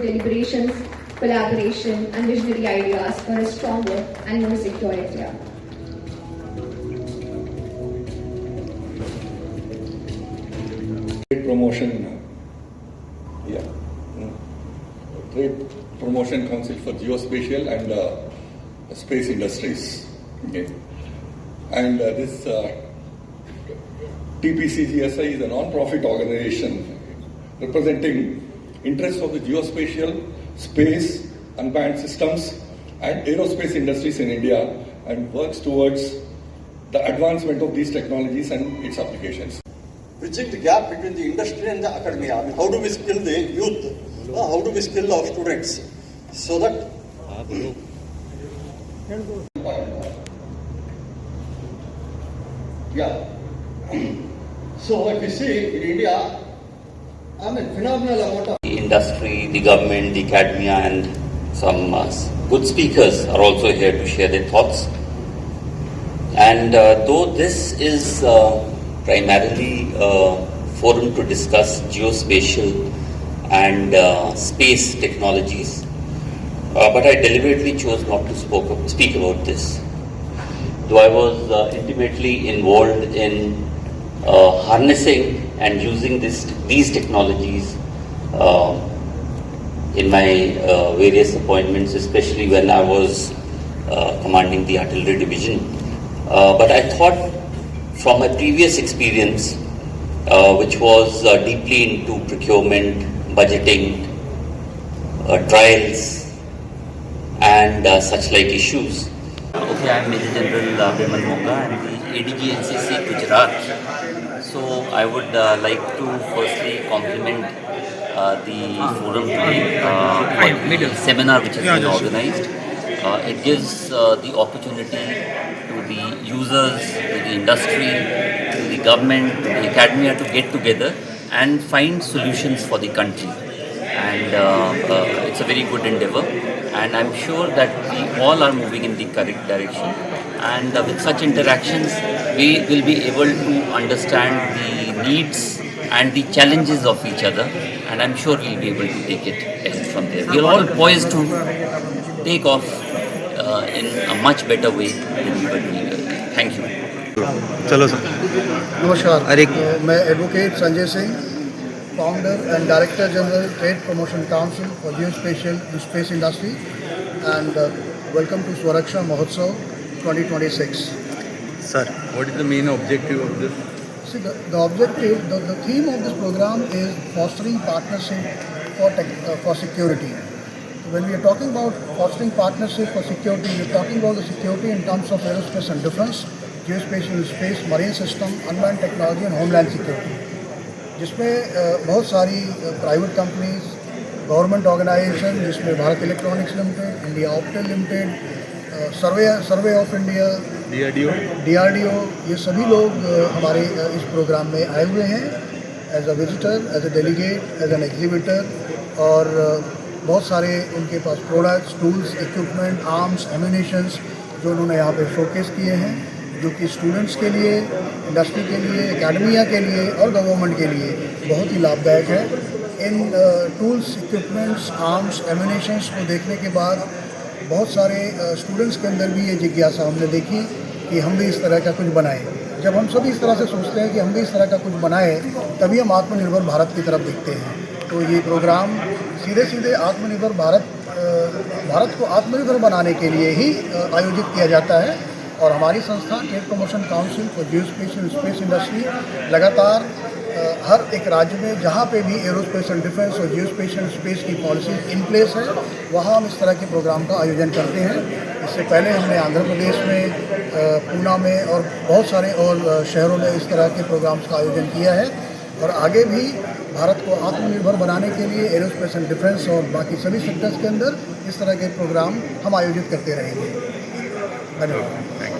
deliberations, collaboration, and visionary ideas for a stronger and more secure India. Trade promotion, Trade Promotion Council for Geospatial and Space Industries. Okay. And this TPCGSI is a non-profit organization representing interests of the geospatial, space, unmanned systems and aerospace industries in India and works towards the advancement of these technologies and its applications. Bridging the gap between the industry and the academia. I mean, how do we skill the youth? How do we skill our students so that So if you see in India, I mean, phenomenal amount of the industry, the government, the academia, and some good speakers are also here to share their thoughts. And though this is primarily a forum to discuss geospatial and space technologies, but I deliberately chose not to speak about this. Though I was intimately involved in harnessing and using these technologies in my various appointments, especially when I was commanding the artillery division. But I thought from my previous experience, which was deeply into procurement, budgeting, trials, and such like issues. Okay, I am Major General Bimal Monga and the ADG NCC Gujarat. So I would like to firstly compliment the forum today for the seminar which has been organized. It gives the opportunity to the users, to the industry, to the government, to the academia to get together and find solutions for the country. And it's a very good endeavor, and I'm sure that we all are moving in the correct direction, and with such interactions we will be able to understand the needs and the challenges of each other, and I'm sure we'll be able to take it from there. We are all poised to take off in a much better way than we were doing earlier. Thank you. चलो sir नमस्कार मैं advocate Sanjay Singh founder and director general trade promotion council for geospatial space industry and welcome to Swaraksha Mahotsav 2026. Sir, what is the main objective of this? See, the objective, the theme of this program is fostering partnership for security. When we are talking about fostering partnership for security, we are talking about the security in terms of aerospace and defense, geospatial space, marine system, unmanned technology and homeland security. जिसमें बहुत सारी private companies, government organisation जिसमें Bharat electronics limited, India Optel limited, survey of India, DRDO, ये सभी लोग हमारे इस programme में आए हुए हैं as a visitor, as a delegate, as an exhibitor. और बहुत सारे उनके पास products, tools, equipment, arms, ammunitions जो उन्होंने यहाँ पे शोकेस किए हैं, जो कि स्टूडेंट्स के लिए, इंडस्ट्री के लिए, एकेडमिया के लिए और गवर्नमेंट के लिए बहुत ही लाभदायक है. इन टूल्स, इक्विपमेंट्स, आर्म्स, एम्यूनिशंस को देखने के बाद बहुत सारे स्टूडेंट्स के अंदर भी ये जिज्ञासा हमने देखी कि हम भी इस तरह का कुछ बनाएं. जब हम सभी इस तरह से सोचते हैं कि हम भी इस तरह का कुछ बनाएं, तभी हम आत्मनिर्भर भारत की तरफ देखते हैं. तो ये प्रोग्राम सीधे आत्मनिर्भर भारत को आत्मनिर्भर बनाने के लिए ही आयोजित किया जाता है. और हमारी संस्था trade promotion council for geospatial space industry लगातार हर एक राज्य में जहाँ पे भी एरोस्पेस एंड डिफेंस और जियोस्पेशियल स्पेस की पॉलिसी इन प्लेस है, वहाँ हम इस तरह के प्रोग्राम का आयोजन करते हैं. इससे पहले हमने आंध्र प्रदेश में, पूना में और बहुत सारे और शहरों में इस तरह के प्रोग्राम्स का आयोजन किया है. और आगे भी भारत को आत्मनिर्भर बनाने के लिए एरोस्पेस एंड डिफेंस और बाकी सभी सेक्टर्स के अंदर इस तरह के प्रोग्राम हम आयोजित करते रहेंगे. धन्यवाद.